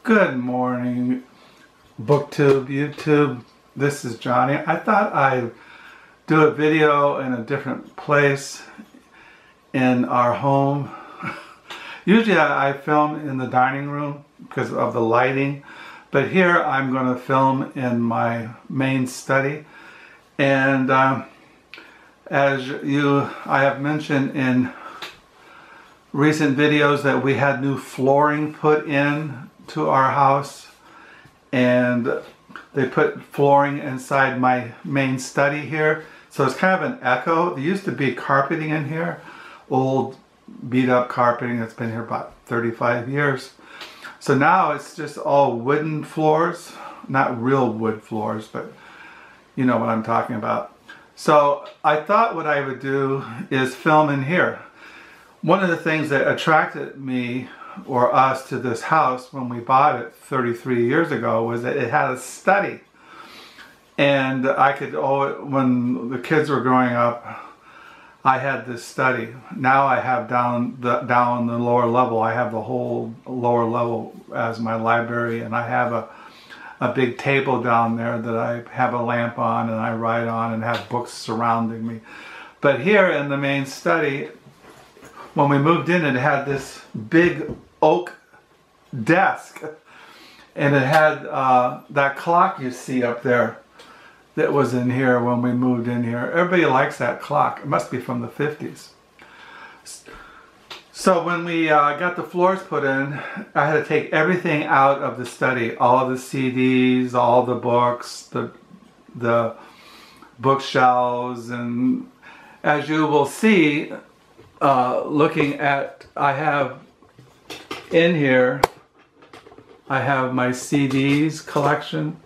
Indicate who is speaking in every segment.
Speaker 1: Good morning, BookTube, YouTube. This is Johnny. I thought I'd do a video in a different place in our home. Usually I film in the dining room because of the lighting, but here I'm going to film in my main study. And I have mentioned in recent videos that we had new flooring put in to our house, and they put flooring inside my main study here, so it's kind of an echo. There used to be carpeting in here, old beat up carpeting that's been here about 35 years. So now it's just all wooden floors, not real wood floors, but you know what I'm talking about. So I thought what I would do is film in here. One of the things that attracted me or us to this house when we bought it 33 years ago was that it had a study. And I could always, when the kids were growing up, I had this study. Now I have down the lower level, I have the whole lower level as my library, and I have a big table down there that I have a lamp on and I write on and have books surrounding me. But here in the main study, when we moved in, it had this big oak desk, and it had that clock you see up there that was in here when we moved in here. Everybody likes that clock. It must be from the 50s. So when we got the floors put in, I had to take everything out of the study, all the CDs, all the books, the bookshelves, and as you will see, looking at, I have in here, I have my CDs collection,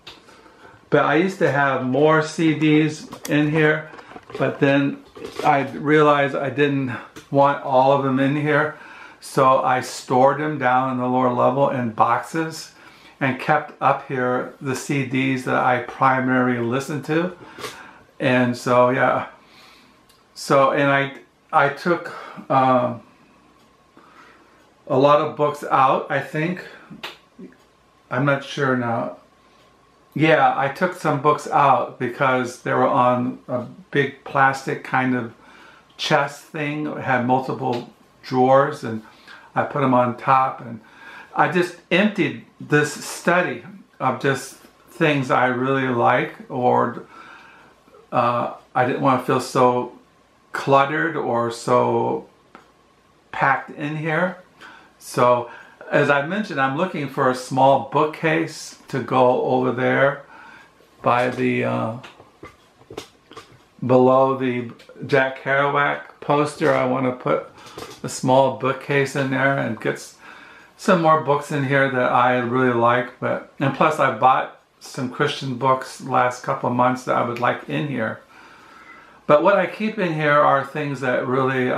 Speaker 1: but I used to have more CDs in here, but then I realized I didn't want all of them in here, so I stored them down in the lower level in boxes and kept up here the CDs that I primarily listened to. And so yeah, so and I took a lot of books out, I think. I'm not sure now. Yeah, I took some books out because they were on a big plastic kind of chest thing. It had multiple drawers, and I put them on top, and I just emptied this study of just things I really like, or I didn't want to feel so cluttered or so packed in here. So as I mentioned, I'm looking for a small bookcase to go over there by the below the Jack Kerouac poster. I want to put a small bookcase in there and get some more books in here that I really like. And plus I bought some Christian books the last couple of months that I would like in here. But what I keep in here are things that really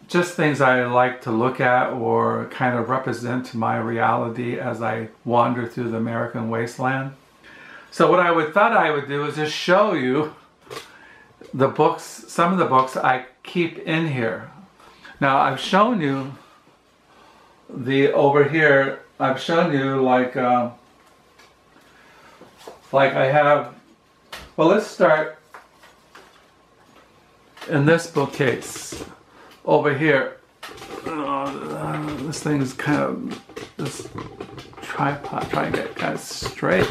Speaker 1: just things I like to look at or kind of represent my reality as I wander through the American wasteland. So what I thought I would do is just show you the books, some of the books I keep in here. Now I've shown you over here, I've shown you like I have, well, let's start in this bookcase. Over here, this thing's kind of, this tripod, trying to get kind of straight.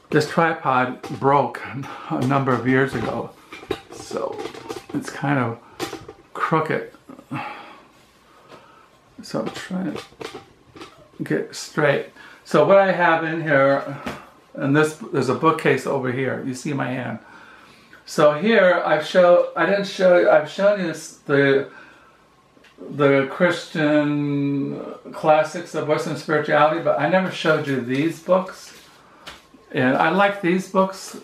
Speaker 1: This tripod broke a number of years ago, so it's kind of crooked. So I'm trying to get straight. So what I have in here, and there's a bookcase over here. You see my hand. So here I've shown you the Christian classics of Western spirituality, but I never showed you these books. And I like these books.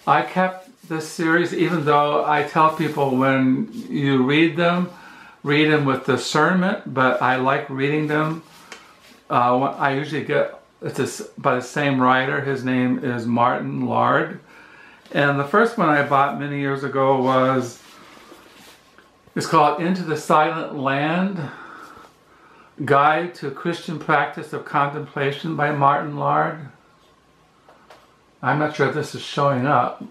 Speaker 1: I kept this series, even though I tell people when you read them with discernment, but I like reading them. I usually get, it's by the same writer. His name is Martin Lard. And the first one I bought many years ago was It's called Into the Silent Land, Guide to Christian Practice of Contemplation by Martin Lard. I'm not sure if this is showing up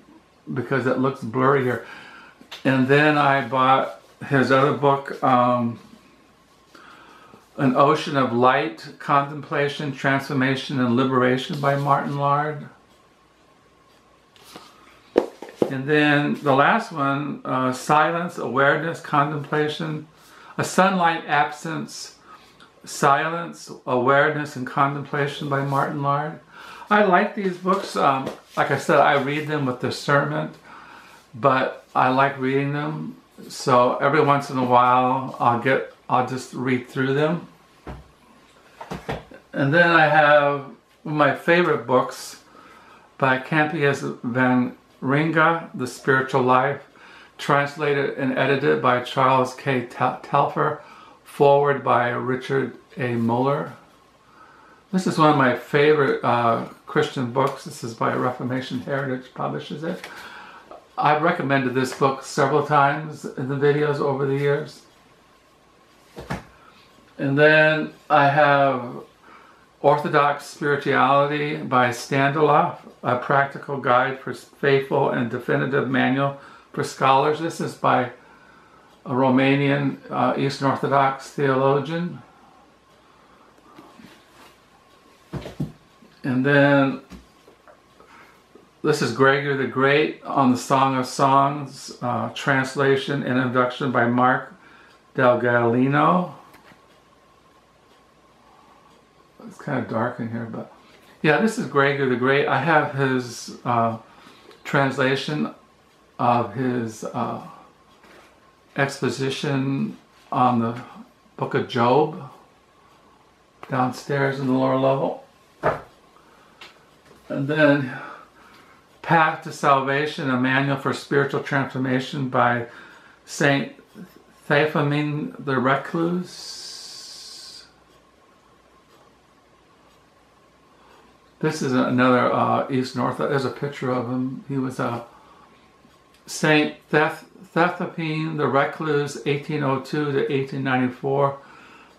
Speaker 1: because it looks blurry here. And then I bought his other book, An Ocean of Light, Contemplation, Transformation, and Liberation by Martin Lard. And then the last one, Silence, Awareness, Contemplation, A Sunlight Absence, Silence, Awareness, and Contemplation by Martin Lard. I like these books. Like I said, I read them with discernment, but I like reading them. So every once in a while, I'll just read through them. And then I have my favorite books by Campius van Ringa, The Spiritual Life, translated and edited by Charles K. Telfer, forward by Richard A. Muller. This is one of my favorite Christian books. This is by Reformation Heritage, publishes it. I've recommended this book several times in the videos over the years. And then I have Orthodox Spirituality by Standaloff, a practical guide for faithful and definitive manual for scholars. This is by a Romanian Eastern Orthodox theologian. And then this is Gregory the Great on the Song of Songs, translation and introduction by Mark Del Gallino. It's kind of dark in here, but yeah, this is Gregory the Great. I have his translation of his exposition on the book of Job downstairs in the lower level. And then Path to Salvation, a manual for spiritual transformation by Saint Theophamine the Recluse. This is another Eastern Orthodox. There's a picture of him. He was a Saint Theophamine the Recluse, 1802 to 1894,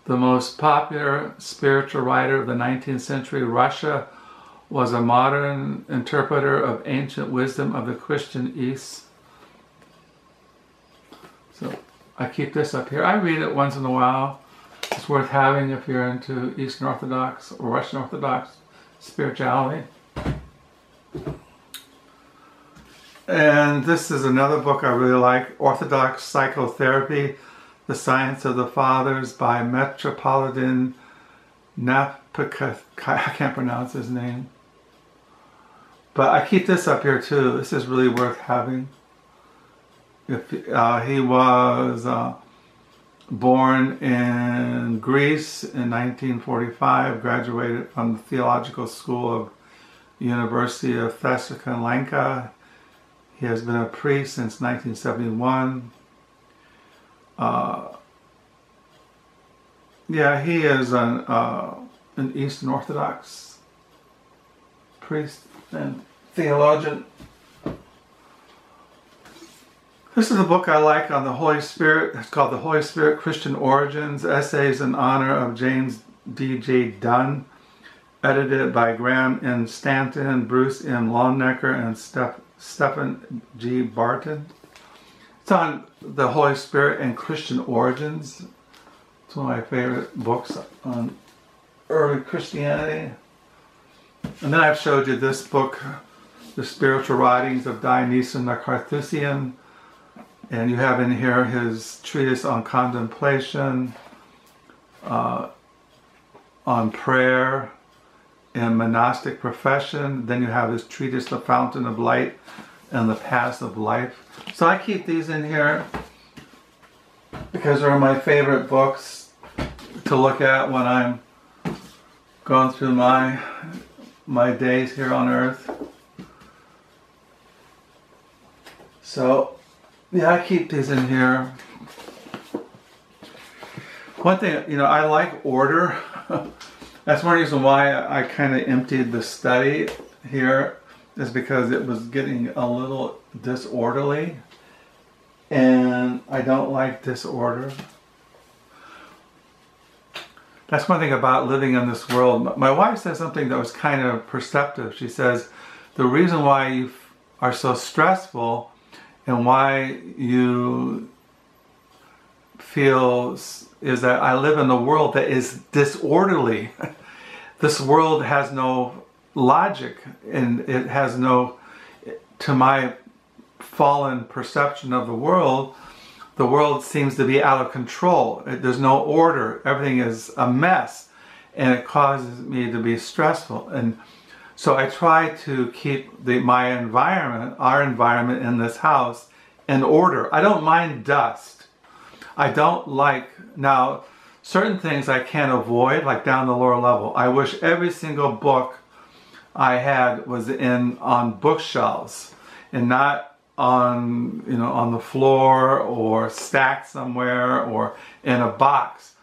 Speaker 1: the most popular spiritual writer of the 19th century. Russia was a modern interpreter of ancient wisdom of the Christian East. So I keep this up here. I read it once in a while. It's worth having if you're into Eastern Orthodox or Russian Orthodox spirituality. And this is another book I really like, Orthodox Psychotherapy, The Science of the Fathers by Metropolitan Napaka. I can't pronounce his name. But I keep this up here too. This is really worth having. If he was born in Greece in 1945, graduated from the Theological School of University of Thessalonica. He has been a priest since 1971. Yeah, he is an Eastern Orthodox priest and theologian. This is a book I like on the Holy Spirit. It's called The Holy Spirit, Christian Origins, Essays in Honor of James D.J. Dunn, edited by Graham N. Stanton, Bruce M. Longnecker, and Stephen G. Barton. It's on the Holy Spirit and Christian Origins. It's one of my favorite books on early Christianity. And then I've showed you this book, The Spiritual Writings of Dionysius the Carthusian. And you have in here his treatise on contemplation, on prayer, and monastic profession. Then you have his treatise, The Fountain of Light and the Paths of Life. So I keep these in here because they're my favorite books to look at when I'm going through my days here on earth. So yeah, I keep these in here. One thing, I like order. That's one reason why I kind of emptied the study here, is because it was getting a little disorderly. and I don't like disorder. That's one thing about living in this world. My wife said something that was kind of perceptive. She says, the reason why you are so stressful and why you feel is that I live in a world that is disorderly. This world has no logic, and it has no, to my fallen perception of the world seems to be out of control. There's no order. Everything is a mess, and it causes me to be stressful. And so I try to keep my environment, our environment in this house, in order. I don't mind dust. I don't like, now, certain things I can't avoid, like down the lower level. I wish every single book I had was on bookshelves and not on, on the floor or stacked somewhere or in a box.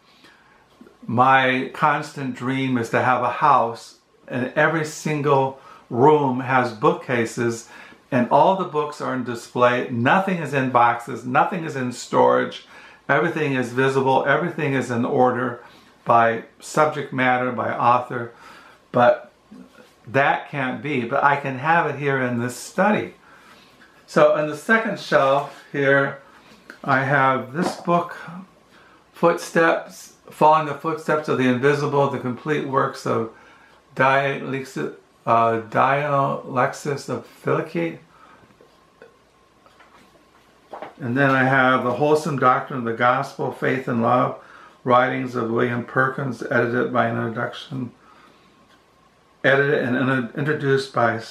Speaker 1: My constant dream is to have a house and every single room has bookcases and all the books are on display. Nothing is in boxes, nothing is in storage. Everything is visible, everything is in order by subject matter, by author. But that can't be, but I can have it here in this study. So in the second shelf here, I have this book, Footsteps, Following the Footsteps of the Invisible, the complete works of Dialexis of Philiki. And then I have The Wholesome Doctrine of the Gospel, Faith and Love, Writings of William Perkins, edited by introduction, edited and introduced by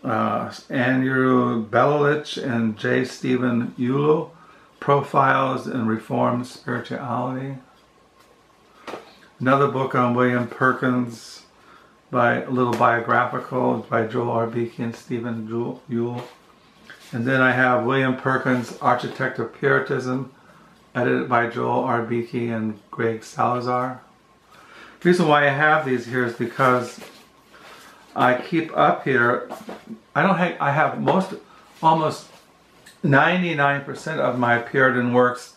Speaker 1: Andrew Belilich and J. Stephen Yulo, Profiles in Reformed Spirituality. Another book on William Perkins, by a little biographical by Joel R. Beakey and Stephen Yulo. And then I have William Perkins, Architect of Puritanism, edited by Joel R. Beakey and Greg Salazar. The reason why I have these here is because I keep up here, I have almost 99% of my Puritan works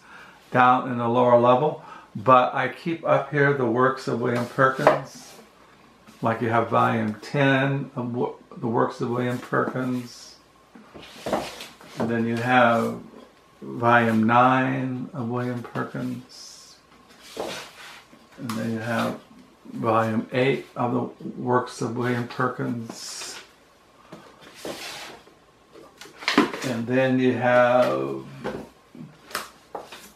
Speaker 1: down in the lower level, but I keep up here the works of William Perkins, like you have volume 10 of the works of William Perkins. And then you have volume 9 of William Perkins. And then you have volume 8 of the works of William Perkins. And then you have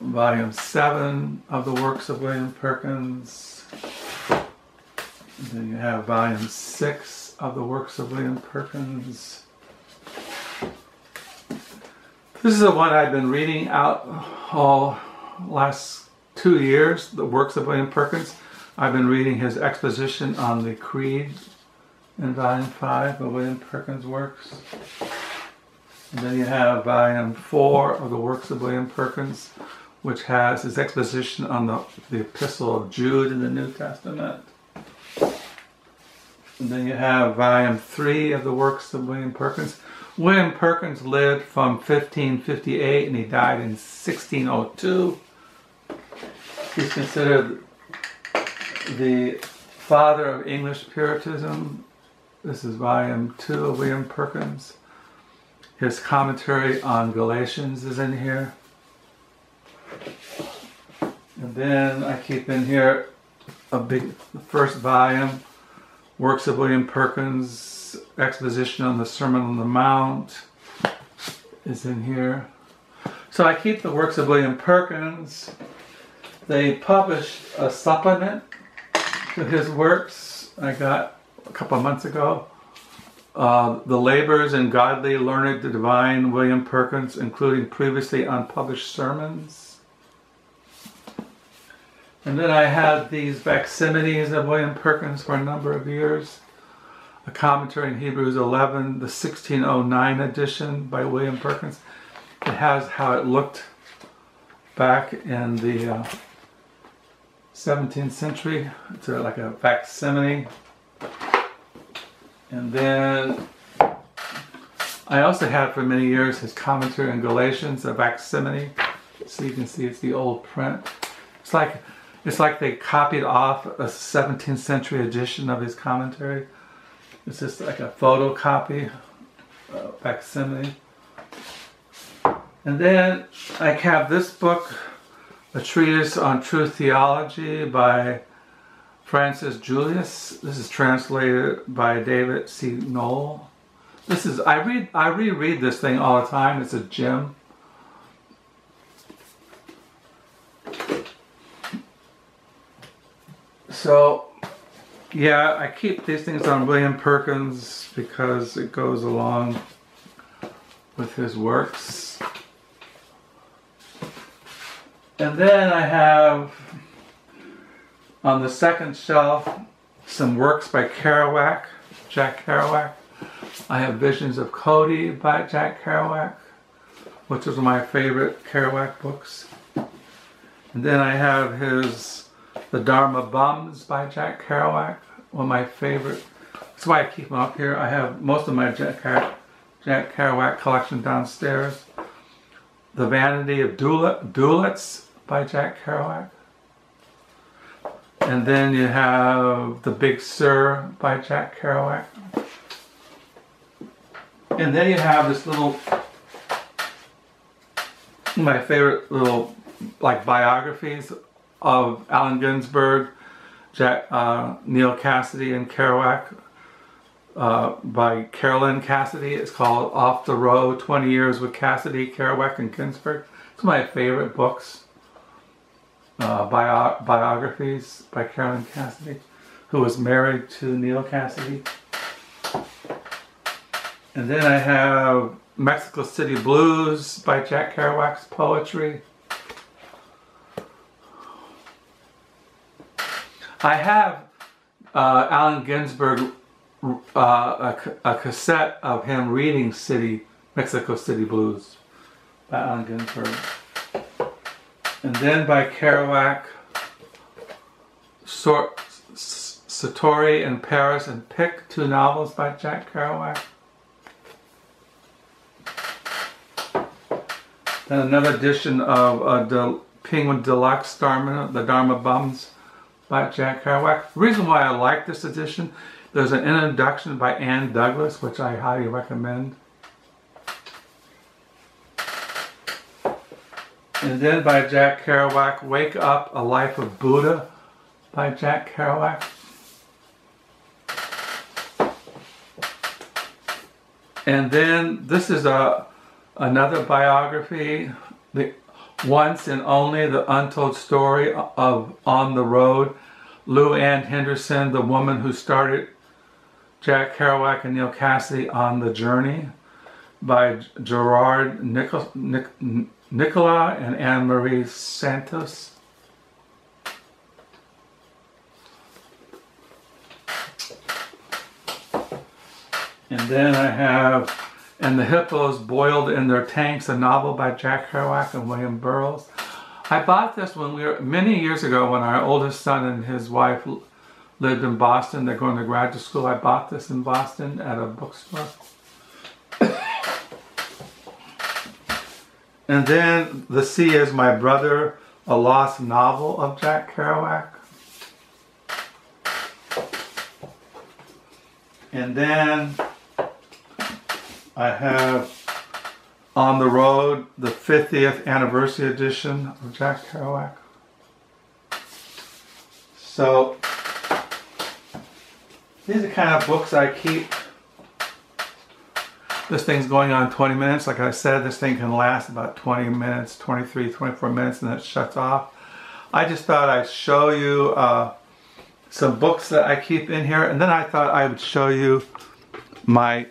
Speaker 1: volume 7 of the works of William Perkins. And then you have volume 6 of the works of William Perkins. This is the one I've been reading out all last 2 years, the works of William Perkins. I've been reading his exposition on the Creed in volume 5 of William Perkins' works. And then you have volume 4 of the works of William Perkins, which has his exposition on the Epistle of Jude in the New Testament. And then you have volume 3 of the works of William Perkins. William Perkins lived from 1558 and he died in 1602. He's considered the father of English Puritanism. This is volume 2 of William Perkins. His commentary on Galatians is in here. And then I keep in here the first volume, Works of William Perkins, exposition on the Sermon on the Mount is in here. So I keep the works of William Perkins. They published a supplement to his works I got a couple of months ago. The Labors in Godly, Learned, Divine, William Perkins, including previously unpublished sermons. And then I had these facsimiles of William Perkins for a number of years. A commentary in Hebrews 11, the 1609 edition by William Perkins. It has how it looked back in the 17th century. It's like a facsimile. And then I also had for many years his commentary on Galatians, a facsimile. So you can see it's the old print. It's like they copied off a 17th century edition of his commentary. It's just like a photocopy, facsimile. And then I have this book, A Treatise on True Theology by Francis Julius. This is translated by David C. Knoll. This is, I reread this thing all the time. It's a gem. So, yeah, I keep these things on William Perkins because it goes along with his works. And then I have on the second shelf some works by Kerouac, Jack Kerouac. I have Visions of Cody by Jack Kerouac, which is one of my favorite Kerouac books. And then I have his The Dharma Bums by Jack Kerouac, one of my favorite. That's why I keep them up here. I have most of my Jack Kerouac collection downstairs. The Vanity of Duelets by Jack Kerouac. And then you have The Big Sur by Jack Kerouac. And then you have this little, my favorite little like biographies of Allen Ginsberg, Neil Cassidy, and Kerouac by Carolyn Cassidy. It's called Off the Road, 20 Years with Cassidy, Kerouac, and Ginsberg. It's one of my favorite books, biographies by Carolyn Cassidy, who was married to Neil Cassidy. And then I have Mexico City Blues by Jack Kerouac's poetry. I have Allen Ginsberg, a cassette of him reading Mexico City Blues by Allen Ginsberg. And then by Kerouac, Satori in Paris and Pick, 2 novels by Jack Kerouac. Then another edition of the Penguin Deluxe The Dharma Bums by Jack Kerouac. The reason why I like this edition, there's an introduction by Ann Douglas, which I highly recommend. And then by Jack Kerouac, Wake Up, A Life of Buddha by Jack Kerouac. And then this is another biography, The Once and Only, The Untold Story of On the Road, Lou Ann Henderson, the woman who started Jack Kerouac and Neil Cassidy on the journey, by Gerard Nicola and Anne-Marie Santos. And then I have And the Hippos Boiled in Their Tanks, a novel by Jack Kerouac and William Burroughs. I bought this many years ago when our oldest son and his wife lived in Boston. They're going to graduate school. I bought this in Boston at a bookstore. And then The Sea Is My Brother, a lost novel of Jack Kerouac. And then I have On the Road, the 50th anniversary edition of Jack Kerouac. So these are the kind of books I keep. This thing's going on 20 minutes. Like I said, this thing can last about 20 minutes, 23, 24 minutes, and then it shuts off. I just thought I'd show you some books that I keep in here, and then I thought I would show you my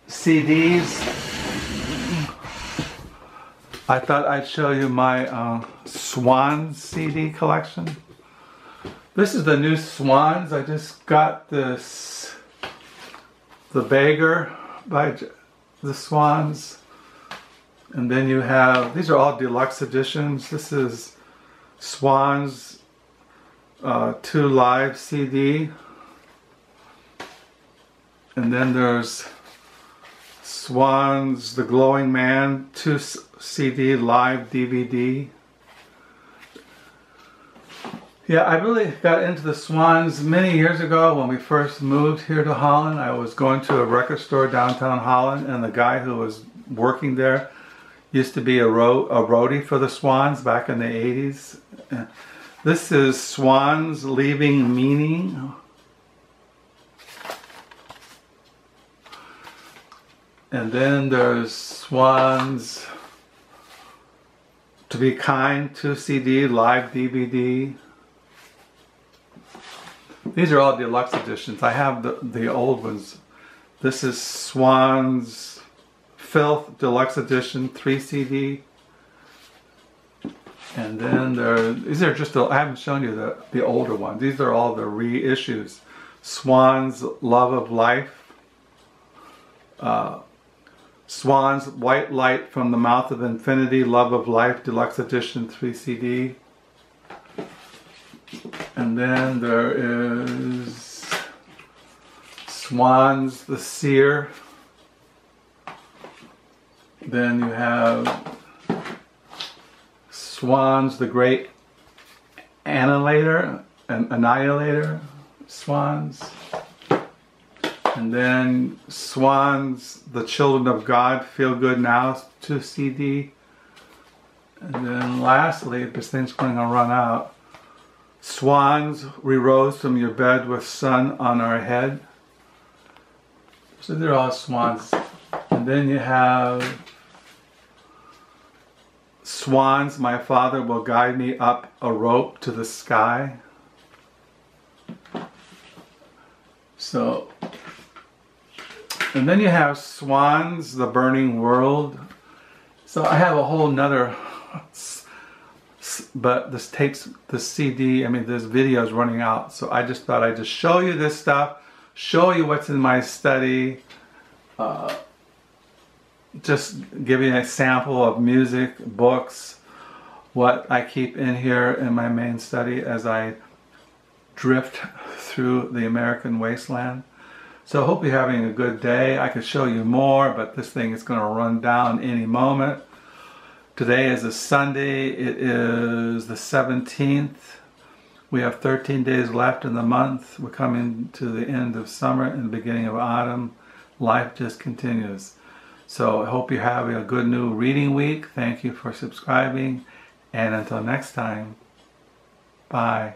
Speaker 1: CDs. I thought I'd show you my Swan CD collection. This is the new Swans. I just got this, The Beggar by the Swans. And then you have, these are all deluxe editions. This is Swans 2 Live CD. And then there's Swan's The Glowing Man 2 CD live DVD. Yeah, I really got into the Swans many years ago when we first moved here to Holland. I was going to a record store downtown Holland, and the guy who was working there used to be a roadie for the Swans back in the 80s. This is Swans Leaving Meaning. And then there's Swans To Be Kind 2 CD live DVD. These are all deluxe editions. I have the old ones. This is Swans Filth Deluxe Edition 3 CD. And then these are just, I haven't shown you the older ones. These are all the reissues. Swans Love of Life. Swans White Light from the Mouth of Infinity Love of Life Deluxe Edition 3 CD. And then there is Swans The Seer. Then you have Swans The Great Annihilator, Swans. And then Swans The Children of God Feel Good Now 2 CD. And then lastly, this thing's going to run out, Swans We Rose From Your Bed With Sun on Our Head. So they're all Swans. And then you have Swans My Father Will Guide Me Up a Rope to the Sky. So, and then you have Swans The Burning World. So I have a whole nother, but this CD, this video is running out. So I just thought I'd just show you this stuff, show you what's in my study, just give you a sample of music, books, what I keep in here in my main study as I drift through the American wasteland. So I hope you're having a good day. I could show you more, but this thing is going to run down any moment. Today is a Sunday. It is the 17th. We have 13 days left in the month. We're coming to the end of summer and the beginning of autumn. Life just continues. So I hope you're having a good new reading week. Thank you for subscribing. And until next time, bye.